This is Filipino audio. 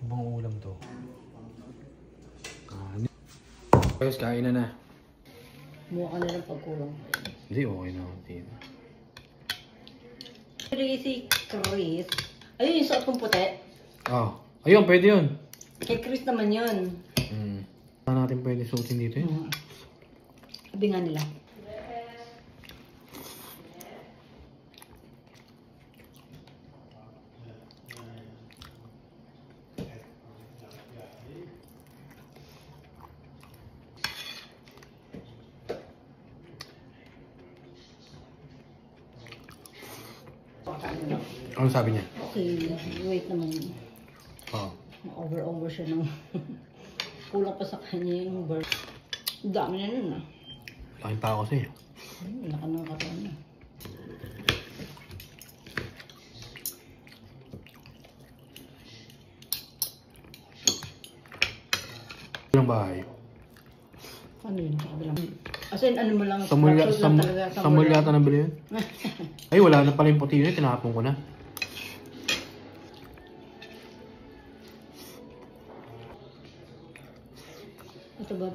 Ibang ulam to. Guys, kain na na. Mukha ka na lang pagkulang. Hindi, okay na. Dito. Si Chris. Ayun yung suot kong puti. Oh, ayun, pwede yun. Kay Chris naman yun. Saan natin pwede suotin dito eh? Sabi nga nila. Ano sabi niya? Okay, wait naman. Oh. Over siya ng kulang pa sa kanya yung bird. Dami na nun ah. Laking pa ako sa'yo. Laka ng katawan na. Ilang bahay? Ano yun? Kabilang. As in, ano mo lang, Samul yata nabili yun? Ay, wala na pala yung puti yun. Tinapon ko na. Ito ba?